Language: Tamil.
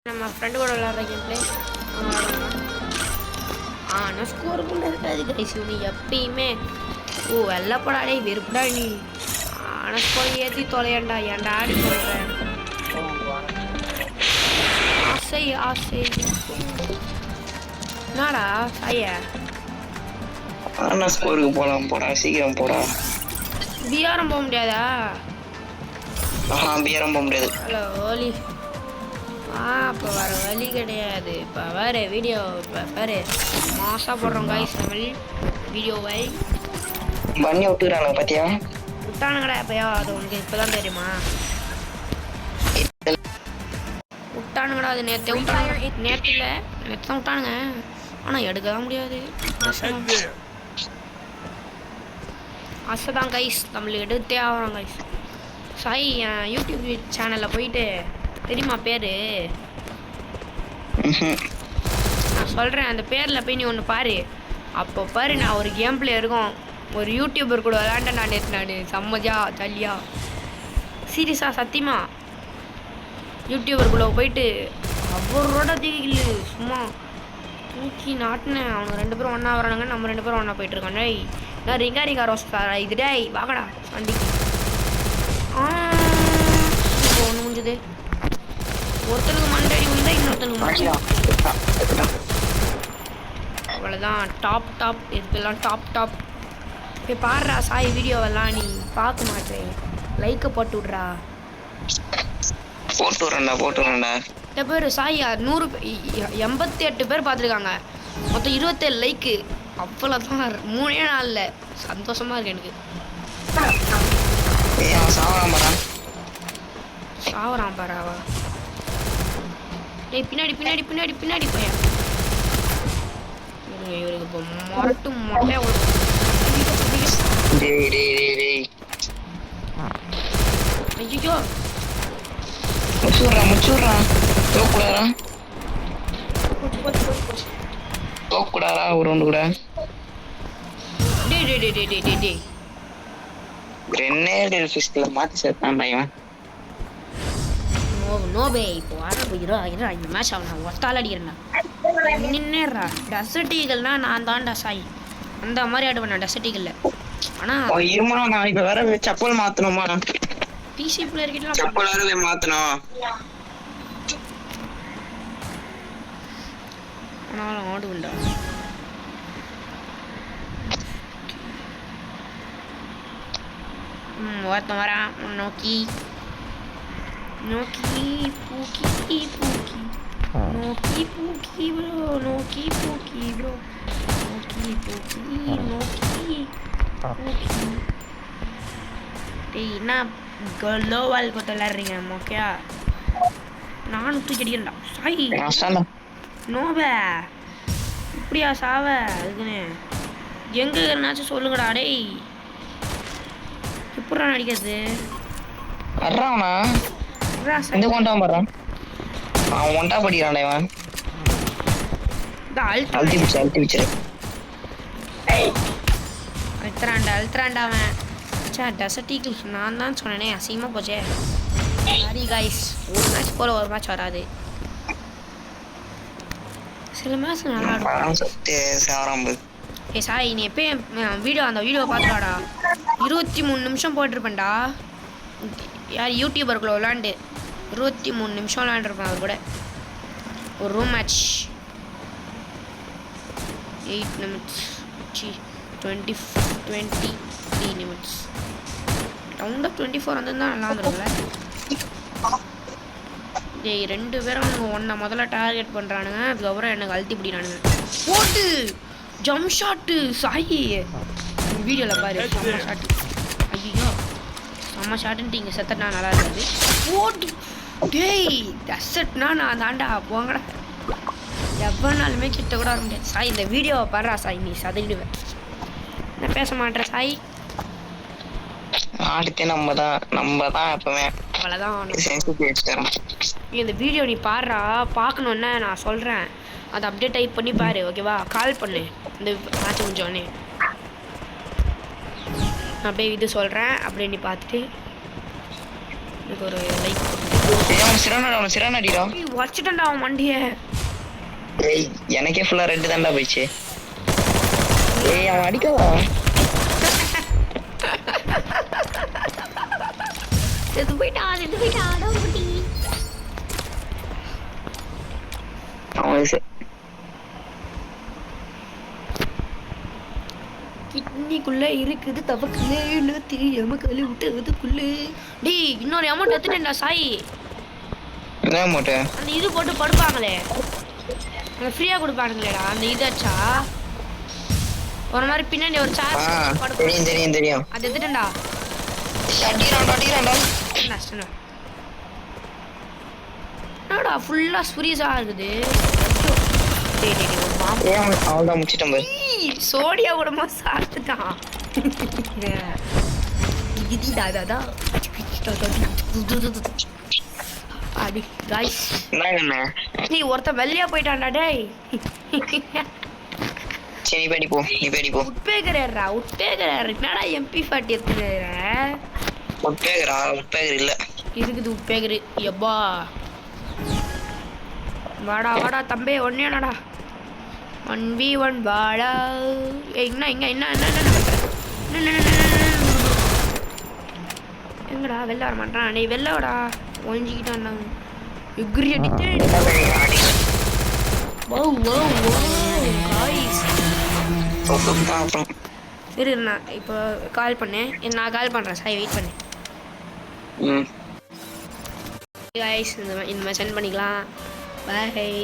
நம்ம ஃப்ரெண்டு கூட விளாட்ற கேம் பிளே ஆனால் ஸ்கோர் கூட இருக்காது கைஸ் நீ எப்பயுமே வெள்ளை போடாடே வெறுப்புடா நீ ஆனால் ஸ்கோர் ஏற்றி தொலையண்டா ஏன்டா ஆடி சொல்கிறேன் ஆசை ஆசை என்னடா ஐயா ஸ்கோருக்கு போகலாம் போடா சீக்கிரம் போடா பிஆரம் போக முடியாதா பிஆரம் போக முடியாது ஹலோ ஓலி இப்போ வர வழி கிடையாது இப்போ வேறு வீடியோ இப்போ பாரு மாசாக போடுறோம் காய்ஸ் தமிழ் வீடியோவை பண்ணி விட்டுக்கிறானுங்க பார்த்தியா விட்டானுங்கடா எப்போயா அது உனக்கு இப்போ தான் தெரியுமா விட்டானுங்கடா அது நேற்று விட்டானுங்க நேற்று தான் விட்டானுங்க ஆனால் எடுக்க தான் முடியாது ஆசை தான் கைஸ் தமிழ் எடுத்தே ஆகிறோம் கைஸ் சாய் யூடியூப் சேனலில் போயிட்டு தெரியுமா பேர் நான் சொல்கிறேன் அந்த பேரில் போய் நீ ஒன்று பாரு அப்போ பாரு நான் ஒரு கேம் பிளே இருக்கும் ஒரு யூடியூபர் கூட விளாண்டேன் நான் நேற்று நான் செம்மதியா ஜாலியா சீரியஸாக சத்தியமா யூடியூபருக்குள்ளே போயிட்டு அவரோட திகில் சும்மா தூக்கி நாட்டினேன் அவங்க 2 பேரும் ஒன்றா வரானுங்க நம்ம 2 பேரும் ஒன்றா போயிட்டுருக்கோம் டேய் நான் ரிங்கா ரோஸ் இது டேய் வாங்கடா வண்டிக்கு இப்போ ஒன்று முடிஞ்சது ஒருத்தனுக்கு மண்டடி விழுந்தா இன்னொருத்தனுக்கு அவ்வளோதான் டாப் இதுக்கெல்லாம் டாப் இப்போ பாடுறா சாய் வீடியோவெல்லாம் நீ பார்க்க மாட்டேன் லைக்கை போட்டு விட்றா போட்டு வரேன்டா இந்த பேர் சாய் 88 பேர் பார்த்துருக்காங்க மொத்தம் 27 லைக்கு அவ்வளோதான் 3 நாளில் சந்தோஷமாக இருக்கு எனக்கு சாவறான் பாராவா டேய் பின்னாடி பையன் இவருக்கு இப்போ மொட்டையா ஐயோ முச்சுடுறா தோக்கூடாரா ஒரு ஒன்று கூட டேய் கிரெனேட் ஃபிஸ்ட்ல மாத்தி சேர்த்தான் இவன் நோபே இப்போ ஆரம்பிக்கிறோம் இந்த மேட்ச் அவன் ஒத்தால் அடிக்கிறேன் நின்னுறா டெசர்ட் ஈகிள்னா நான் தான்டா சாய் அந்த மாதிரி ஆடுவேன் நான் டெசர்ட் ஈகிள்ல ஆனால் இருமா நான் இப்போ வேற செப்பல் மாற்றணுமா பிசி பிளேயர் கிட்ட செப்பல் வேற மாற்றணும் ஆனாலும் ஆடுவேன்டா ஒருத்தன் வரான் நோக்கி பூக்கி ப்ரோ டேய் என்ன லோவால் போட்டு விளாட்றீங்க ஓகேயா நானும் தூக்கி அடிக்கிறேன்டா சாய் நோவே இப்படியா சாவ அதுக்குன்னு எங்கே என்னாச்சும் சொல்லுங்கடா டேய் எப்படா நடிக்கிறது வர்றானா இந்த கொண்டாம வர்றான் அவன் ஒண்டா படிக்கிறான்டா இவன் அழுத்தி பிடிச்சு அழுத்துறான்டா அவன் டெசர்ட் ஈகிள் நான் தான் சொன்னேனே அசிங்கமாக போச்சே சாரி காய்ஸ் ஒரு மேட்ச் போல ஒரு மேட்ச் வராது சில மேட்ச் நல்லா இருக்கும் ஏ சாய் நீ எப்பயும் அந்த வீடியோ பார்த்துடாடா 23 நிமிஷம் போட்டிருப்பேன்டா யார் யூடியூபருக்குள்ள விளாண்டு 23 நிமிஷம் விளாண்டுருப்பேன் அவர் கூட ஒரு ரூம் மேட்ச் 8 நிமிட்ஸ் 23 நிமிட்ஸ் ரவுண்டாக 24 வந்திருந்தா நல்லா வந்துருக்குல்ல டேய் 2 பேரும் அவங்க ஒன்றை முதல்ல டார்கெட் பண்ணுறானுங்க அதுக்கப்புறம் எனக்கு அழுத்தி பிடிக்கிறானுங்க போட்டு ஜம்ப் ஷாட்டு சாயி வீடியோவில் பாரு செம்ம ஷாட்டு ஐயோ செம்ம ஷாட்டுன்ட்டு இங்கே செத்தனா நல்லா இருக்காது போட்டு டேய் டெசர்ட்னா நான் தாண்டா போங்கடா எவ்வளோனாலுமே கிட்ட கூட வர முடியாது சாய் இந்த வீடியோவை பாடுறா சாய் நீ சதறிடுவேன் என்ன பேச மாட்டேன் சாய் அடுத்து நம்ம தான் எப்பவுமே அவ்வளோதான் இந்த வீடியோ நீ பாடுறா பார்க்கணுன்னு நான் சொல்கிறேன் அதை அப்படியே டைப் பண்ணி பாரு ஓகேவா கால் பண்ணு இந்த மேட்ச் முடிஞ்சோடனே அப்படியே இது சொல்கிறேன் அப்படியே நீ பார்த்துட்டு எனக்கு ஒரு லைக் ஏய் அவன் சிறானடிடா வச்சுட்டேன்டா அவன் வண்டியை. ஏய் எனக்கே ஃபுல்லா ரெட் தான்டா போயிடுச்சு. ஏய் அவன் அடிக்கவா செத்து போயிட்டான் டோகுட்டி. அவன் கிட்னிக்குள்ள இருக்குது தவக்குள்ளே இழுத்து எமக்கழி விட்டதுக்குள்ளே. டேய் இன்னொரு அமௌண்ட் எடுத்துட்டேன்டா சாய். என்ன அமௌண்ட்? அந்த இது போட்டு படுப்பாங்களே அந்த ஃப்ரீயாக கொடுப்பானுங்களேடா அந்த இதாச்சா ஒரு மாதிரி பின்னாடி ஒரு சார்ஜ் தெரியும் அது எடுத்துட்டேன்டா. அடிக்கிறான்டா என்னடா ஃபுல்லா ஸ்ப்ரீஸா இருக்குது. அவன்தான் முடிச்சிட்டேன் பாரு. சோடியா கூடமா சாப்பிட்டுட்டான். அடி காய்ஸ் நீ ஒருத்த வெள்ளையா போயிட்டான்டா டேய். சரி நீ பேடி போ. உட்பேகரா என்னடா MP40 எடுத்துற? உட்பேகர் இல்ல இருக்குது உட்பேகர். எப்பா வாடா தம்பே ஒன்னேடா 1v1 வாடா. என்ன எங்கடா வெளில வர மாட்டான். நீ வெளில வாடா ஒழிஞ்சிக்கிட்டான். எகிரி அடித்தேன். சரி நான் இப்போ கால் பண்ணேன். நான் கால் பண்ணுறேன் சாய் வெயிட் பண்ணேன். காய்ஸ் இந்த மாதிரி சென்ட் பண்ணிக்கலாம். பாய்.